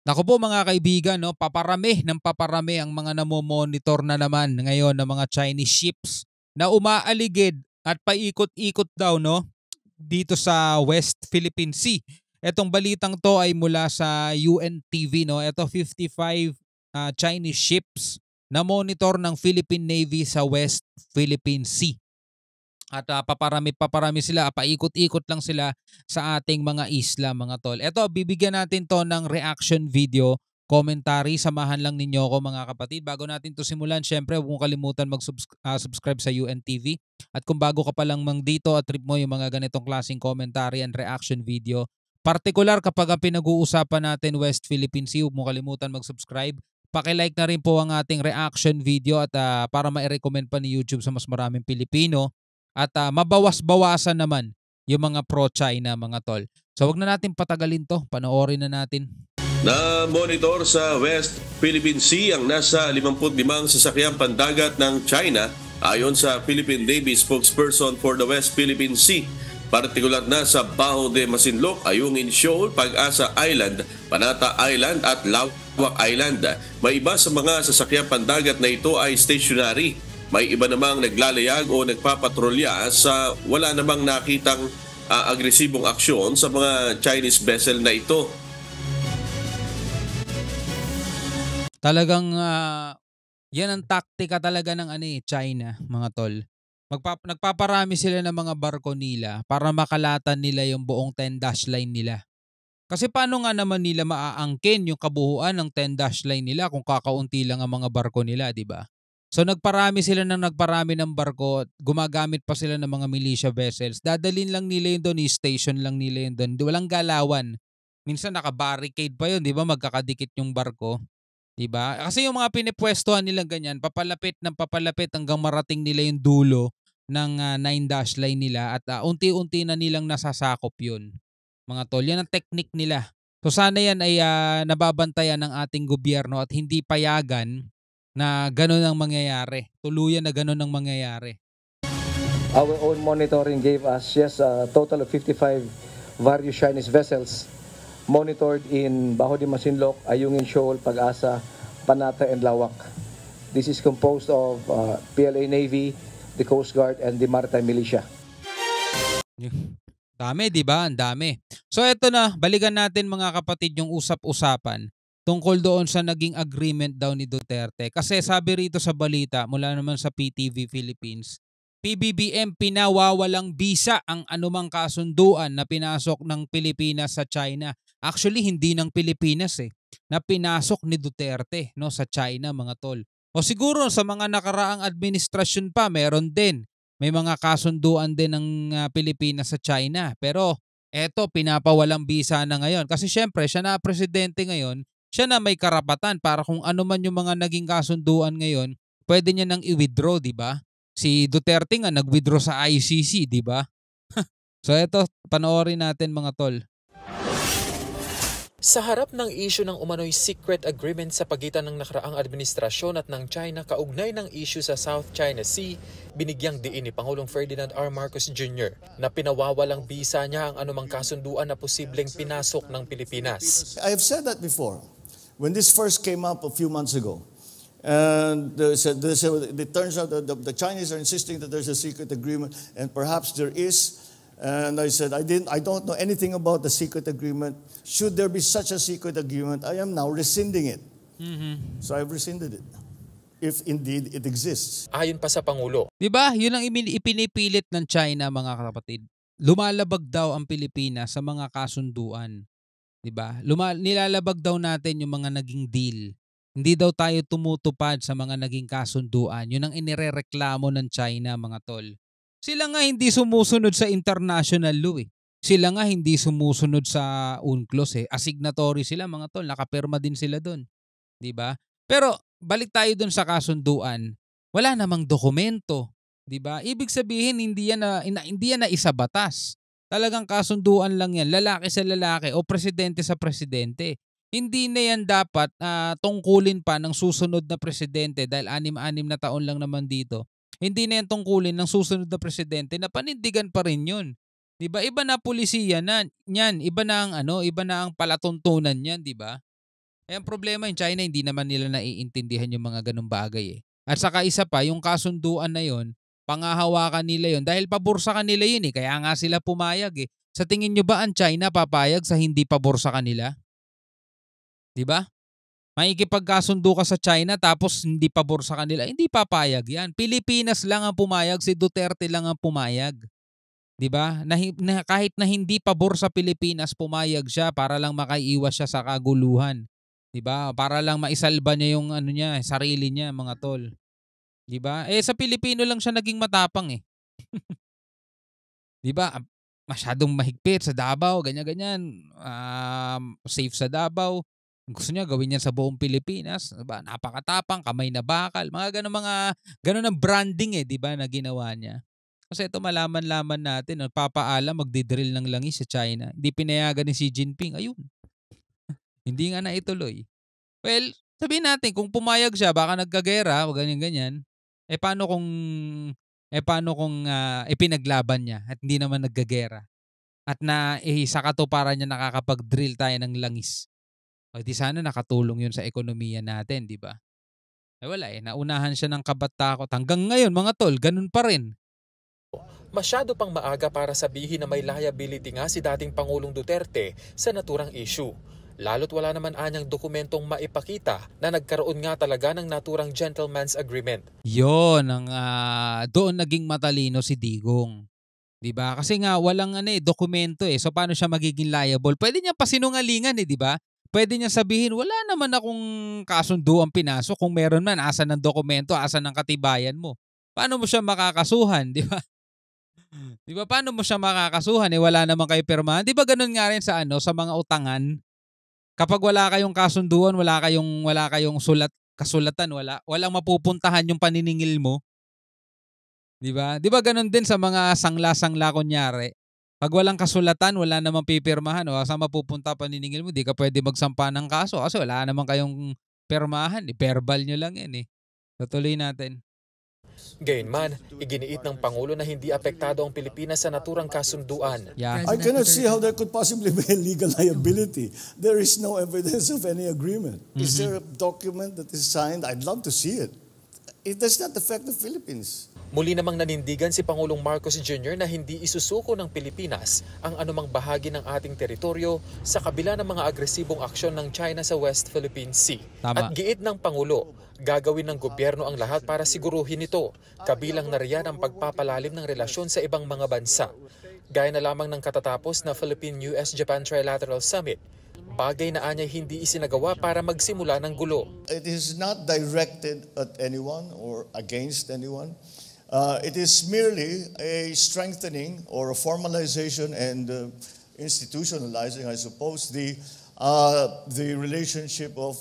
Naku po mga kaibigan, no, paparami ng paparami ang mga namomonitor na naman ngayon ng mga Chinese ships na umaaligid at paikot-ikot daw, no, dito sa West Philippine Sea. Etong balitang to ay mula sa UNTV, no. Ito 55 Chinese ships na monitor ng Philippine Navy sa West Philippine Sea. At paparami-paparami sila, paikot-ikot lang sila sa ating mga isla, mga tol. Eto, bibigyan natin 'to ng reaction video, commentary. Samahan lang ninyo ako mga kapatid. Bago natin 'to simulan, syempre huwag mong kalimutan subscribe sa UNTV. At kung bago ka pa lang dito at trip mo yung mga ganitong klaseng commentary and reaction video, partikular kapag ang pinag-uusapan natin West Philippine Sea, huwag mong kalimutan mag-subscribe. Paki-like na rin po ang ating reaction video at para ma-recommend pa ni YouTube sa mas maraming Pilipino at mabawas-bawasan naman yung mga pro-China, mga tol. So wag na natin patagalin to, panoorin na natin. Na monitor sa West Philippine Sea ang nasa 55 sasakyang pandagat ng China ayon sa Philippine Navy spokesperson for the West Philippine Sea. Partikular na sa Baho de Masinloc, Ayungin Shoal, Pag-asa Island, Panata Island at Lawak Island. May iba sa mga sasakyang pandagat na ito ay stationary. May iba namang naglalayag o nagpapatrolya sa wala namang nakitang agresibong aksyon sa mga Chinese vessel na ito. Talagang yan ang taktika talaga ng China, mga tol. Nagpaparami sila ng mga barko nila para makalatan nila yung buong 10-dash line nila. Kasi paano nga naman nila maaangkin yung kabuuan ng 10-dash line nila kung kakaunti lang ang mga barko nila, di ba? So nagparami sila ng nagparami ng barko, gumagamit pa sila ng mga militia vessels. Dadalin lang nila yun doon, i-station lang nila yun doon. Walang galawan. Minsan naka-barricade pa yun, di ba? Magkakadikit yung barko. 'Di ba? Kasi yung mga pinipwestuhan nilang ganyan, papalapit ng papalapit hanggang marating nila yung dulo ng 9-dash line nila at unti-unti na nilang nasasakop 'yun. Mga tol, yan ang technique nila. So sana yan ay nababantayan ng ating gobyerno at hindi payagan na gano'n ang mangyayari. Tuluyan na gano'n ang mangyayari. Our own monitoring gave us, yes, a total of 55 various Chinese vessels monitored in Baho de Masinloc, Ayungin Shoal, Pag-asa, Panata, and Lawak. This is composed of PLA Navy, the Coast Guard, and the Maritime Militia. Dami, di ba? Ang dami. So eto na, balikan natin mga kapatid yung usap-usapan tungkol doon sa naging agreement daw ni Duterte. Kasi sabi rito sa balita mula naman sa PTV Philippines, PBBM pinawawalang bisa ang anumang kasunduan na pinasok ng Pilipinas sa China. Actually, hindi ng Pilipinas na pinasok ni Duterte, no, sa China, mga tol. O siguro sa mga nakaraang administrasyon pa, meron din. May mga kasunduan din ng Pilipinas sa China. Pero eto, pinapawalang bisa na ngayon. Kasi syempre, siya na presidente ngayon, siya na may karapatan para kung ano man yung mga naging kasunduan ngayon, pwede niya nang i-withdraw, di ba? Si Duterte nga nag-withdraw sa ICC, di ba? So eto, panoorin natin mga tol. Sa harap ng issue ng umano'y secret agreement sa pagitan ng nakaraang administrasyon at ng China kaugnay ng issue sa South China Sea, binigyang diin ni Pangulong Ferdinand R. Marcos Jr. na pinawawalang bisa niya ang anumang kasunduan na posibleng pinasok ng Pilipinas. I have said that before. When this first came up a few months ago, and it turns out that the Chinese are insisting that there's a secret agreement, and perhaps there is. And I said, I don't know anything about the secret agreement. Should there be such a secret agreement, I am now rescinding it. So I've rescinded it, if indeed it exists. Ayon pa sa Pangulo. Diba? Yun ang ipinipilit ng China, mga kapatid. Lumalabag daw ang Pilipinas sa mga kasunduan. Diba? Nilalabag daw natin yung mga naging deal. Hindi daw tayo tumutupad sa mga naging kasunduan. Yun ang inirereklamo ng China, mga tol. Sila nga hindi sumusunod sa international law Sila nga hindi sumusunod sa UNCLOS Asignatory sila, mga tol. Nakapirma din sila doon. 'Di ba? Pero balik tayo doon sa kasunduan. Wala namang dokumento, 'di ba? Ibig sabihin hindi yan na isa batas. Talagang kasunduan lang yan, lalaki sa lalaki o presidente sa presidente. Hindi na yan dapat tungkulin pa ng susunod na presidente dahil 6-6 na taon lang naman dito. Hindi na yan tungkulin ng susunod na presidente na panindigan pa rin yun. 'Di ba? Iba na pulisiya na niyan, iba na ang palatuntunan niyan, 'di ba? Eh, ang problema yung China, hindi naman nila naiintindihan yung mga ganung bagay eh. At saka isa pa, yung kasunduan na yon, pangahawakan nila yon dahil pabor sa kanila yun eh. Kaya nga sila pumayag eh. Sa tingin nyo ba ang China papayag sa hindi pabor sa kanila? 'Di ba? Makikipagkasundo ka sa China tapos hindi pabor sa kanila, hindi papayag yan. Pilipinas lang ang pumayag, si Duterte lang ang pumayag. 'Di ba? Kahit na hindi pabor sa Pilipinas, pumayag siya para lang makaiwas siya sa kaguluhan. 'Di ba? Para lang maisalba niya yung ano niya, sarili niya, mga tol. 'Di ba? Eh sa Pilipino lang siya naging matapang eh. 'Di ba? Masyadong mahigpit sa Davao, ganyan-ganyan. Safe sa Davao. Gusto niya gawin yan sa buong Pilipinas, 'di ba? Napakatapang, kamay na bakal, mga ganun ang branding eh, 'di ba, na ginawa niya. Kasi ito malaman-laman natin, nagpapaalam magdi-drill ng langis sa China. Hindi pinayagan ni Xi Jinping, ayun. Hindi nga naituloy. Well, sabihin natin kung pumayag siya baka nagkagera o ganyan-ganyan. Eh paano kung ipinaglaban niya at hindi naman naggagera at sa katuparan niya nakakapag-drill tayo ng langis. O di sana nakatulong 'yun sa ekonomiya natin, 'di ba? Eh wala eh, naunahan siya ng kabatakot. Hanggang ngayon mga tol, ganun pa rin. Masyado pang maaga para sabihin na may liability nga si dating Pangulong Duterte sa naturang issue. Lalo't wala naman anyang dokumentong maipakita na nagkaroon nga talaga ng naturang gentleman's agreement. Yon ang doon naging matalino si Digong. 'Di ba? Kasi nga walang dokumento eh. So paano siya magiging liable? Pwede niya pasinungalingan eh, 'di ba? Pwede niya sabihin, wala naman akong kasunduang pinasok. Kung meron man, asan ng dokumento, asan ng katibayan mo? Paano mo siya makakasuhan, 'di ba? 'Di ba paano mo siya makakasuhan eh wala naman kayo pirmahan? 'Di ba ganun nga rin sa mga utangan? Kapag wala kayong kasunduan, wala kayong kasulatan, walang mapupuntahan yung paniningil mo, 'di ba? 'Di ba ganun din sa mga sangla-sangla kunyari? Pag walang kasulatan, wala namang pipirmahan o saan mapupunta paniningil mo, 'di ka pwede magsampa ng kaso kasi wala naman kayong pirmahan, verbal nyo lang 'yan eh. Tutuloy natin. Gayunman, iginiit ng Pangulo na hindi apektado ang Pilipinas sa naturang kasunduan. Yeah. I cannot see how there could possibly be a legal liability. There is no evidence of any agreement. Is there a document that is signed? I'd love to see it. It does not affect the Philippines. Muli namang nanindigan si Pangulong Marcos Jr. na hindi isusuko ng Pilipinas ang anumang bahagi ng ating teritoryo sa kabila ng mga agresibong aksyon ng China sa West Philippine Sea. Tama. At giit ng Pangulo, gagawin ng gobyerno ang lahat para siguruhin ito, kabilang na riyan ang pagpapalalim ng relasyon sa ibang mga bansa. Gaya na lamang ng katatapos na Philippine-US-Japan Trilateral Summit, bagay na anya'y hindi isinagawa para magsimula ng gulo. It is not directed at anyone or against anyone. It is merely a strengthening or a formalization and institutionalizing, I suppose, the relationship of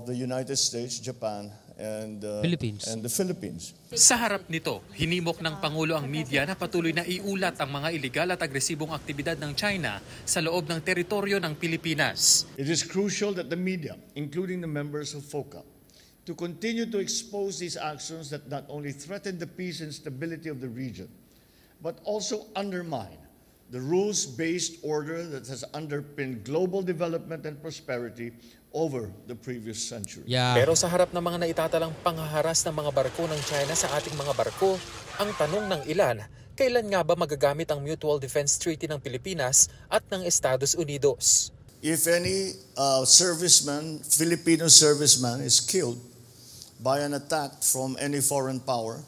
the United States, Japan, and the Philippines. Sa harap nito, hinimok ng Pangulo ang media na patuloy na iulat ang mga ilegal at agresibong aktibidad ng China sa loob ng teritoryo ng Pilipinas. It is crucial that the media, including the members of FOCA, to continue to expose these actions that not only threaten the peace and stability of the region, but also undermine the rules-based order that has underpinned global development and prosperity over the previous century. Yeah. Pero sa harap ng mga naitatalang panghaharas ng mga barko ng China sa ating mga barko, ang tanong ng ilan, kailan nga ba magagamit ang Mutual Defense Treaty ng Pilipinas at ng Estados Unidos? If any Filipino serviceman is killed by an attack from any foreign power,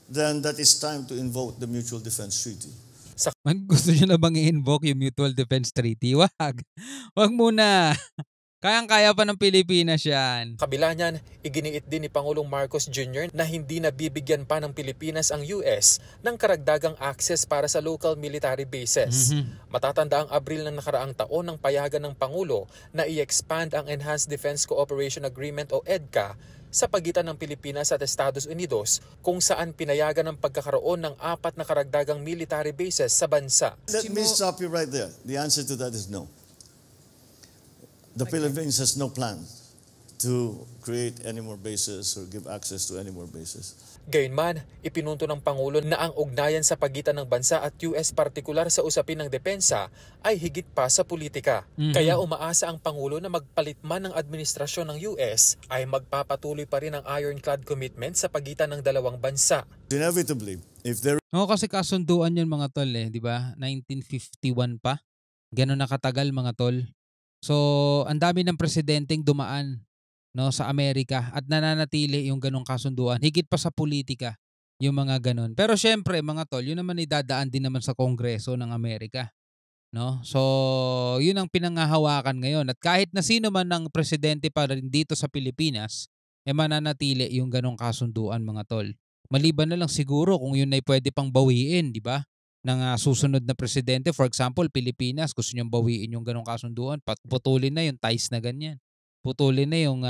then that is time to invoke the Mutual Defense Treaty. Gusto nyo na bang i-invoke yung Mutual Defense Treaty? Wag muna. Kayang-kaya pa ng Pilipinas yan. Kabila niyan, iginiit din ni Pangulong Marcos Jr. na hindi nabibigyan pa ng Pilipinas ang US ng karagdagang access para sa local military bases. Matatanda ang Abril ng nakaraang taon ng payagan ng Pangulo na i-expand ang Enhanced Defense Cooperation Agreement o EDCA sa pagitan ng Pilipinas at Estados Unidos kung saan pinayagan ang pagkakaroon ng 4 na karagdagang military bases sa bansa. Let me stop you right there. The answer to that is no. The Philippines has no plan to create any more bases or give access to any more bases. Gayunman, ipinunto ng Pangulo na ang ugnayan sa pagitan ng bansa at US partikular sa usapin ng depensa ay higit pa sa politika. Kaya umaasa ang Pangulo na magpalit man ng administrasyon ng US ay magpapatuloy pa rin ang ironclad commitment sa pagitan ng dalawang bansa. Inevitably, if there Oo, kasi kasunduan yun mga tol di ba? 1951 pa. Gano'n na katagal mga tol. So, ang dami ng presidenteng dumaan no sa Amerika at nananatili yung ganong kasunduan. Higit pa sa politika yung mga ganon. Pero syempre mga tol, yun naman idadaan din naman sa Kongreso ng Amerika. No? So, yun ang pinanghahawakan ngayon. At kahit na sino man ng presidente pa rin dito sa Pilipinas, mananatili yung ganong kasunduan mga tol. Maliban na lang siguro kung yun ay pwede pang bawiin, di ba? Ng susunod na presidente. For example, Pilipinas, gusto niyang bawiin yung ganong kasunduan. Putulin na yung ties na ganyan. Putulin na yung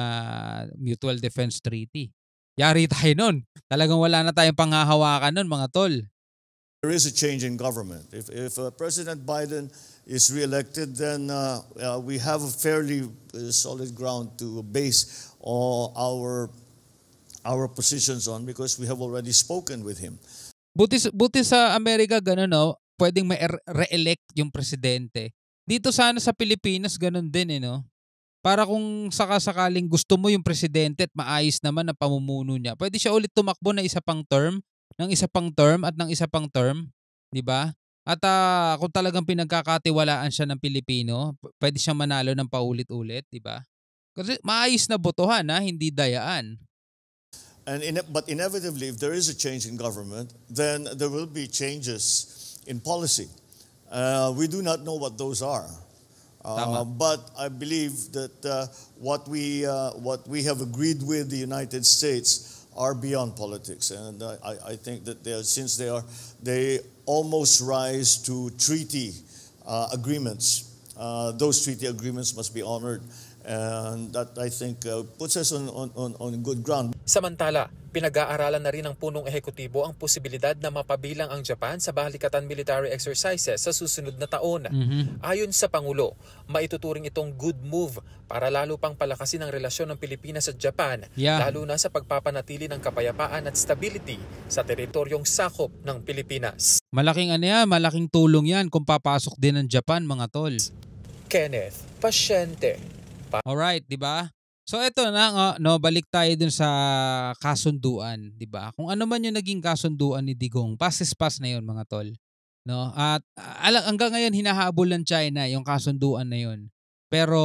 Mutual Defense Treaty. Yari tayo nun. Talagang wala na tayong panghahawakan nun mga tol. there is a change in government, if President Biden is reelected, then we have a fairly solid ground to base our positions on because we have already spoken with him. Buti sa Amerika gano'n, no? Pwedeng ma-re-elect yung presidente. Dito sana sa Pilipinas gano'n din, no? Para kung sakasakaling gusto mo yung presidente at maayos naman ang pamumuno niya, pwede siya ulit tumakbo ng isa pang term, ng isa pang term at ng isa pang term, di ba? At kung talagang pinagkakatiwalaan siya ng Pilipino, pwede siyang manalo ng paulit-ulit, di ba? Kasi maayos na botohan, hindi dayaan. But inevitably, if there is a change in government, then there will be changes in policy. We do not know what those are. But I believe that what we have agreed with the United States are beyond politics, and I think that since they almost rise to treaty agreements. Those treaty agreements must be honored, and that I think puts us on good ground. Samantala, pinag-aaralan na rin ng punong ehekutibo ang posibilidad na mapabilang ang Japan sa balikatan military exercises sa susunod na taon. Ayon sa Pangulo, maituturing itong good move para lalo pang palakasin ang relasyon ng Pilipinas at Japan, lalo na sa pagpapanatili ng kapayapaan at stability sa teritoryong sakop ng Pilipinas. Malaking tulong yan kung papasok din ng Japan mga tol. Kenneth, pasyente. Alright, di ba? So eto na balik tayo dun sa kasunduan, 'di ba? Kung ano man yung naging kasunduan ni Digong, past is past na 'yon mga tol. No? At hanggang ngayon hinahabol ng China yung kasunduan na 'yon. Pero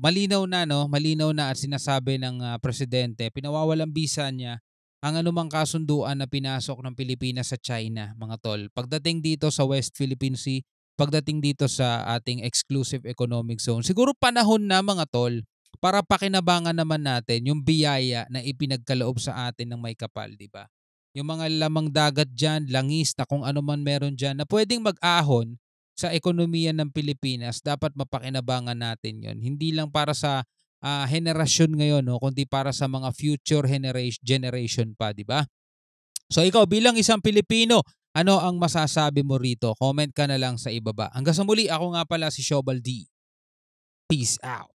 malinaw na at sinasabi ng presidente, pinawawalang bisa niya ang anumang kasunduan na pinasok ng Pilipinas sa China, mga tol. Pagdating dito sa West Philippine Sea, pagdating dito sa ating exclusive economic zone, siguro panahon na mga tol para pakinabangan naman natin yung biyaya na ipinagkaloob sa atin ng may kapal, di ba? Yung mga lamang dagat dyan, langis na kung ano man meron dyan na pwedeng mag-ahon sa ekonomiya ng Pilipinas, dapat mapakinabangan natin yon. Hindi lang para sa henerasyon ngayon, kundi para sa mga future generation pa, di ba? So ikaw bilang isang Pilipino, ano ang masasabi mo rito? Comment ka na lang sa ibaba. Hanggang sa muli, ako nga pala si Shobal D. Peace out.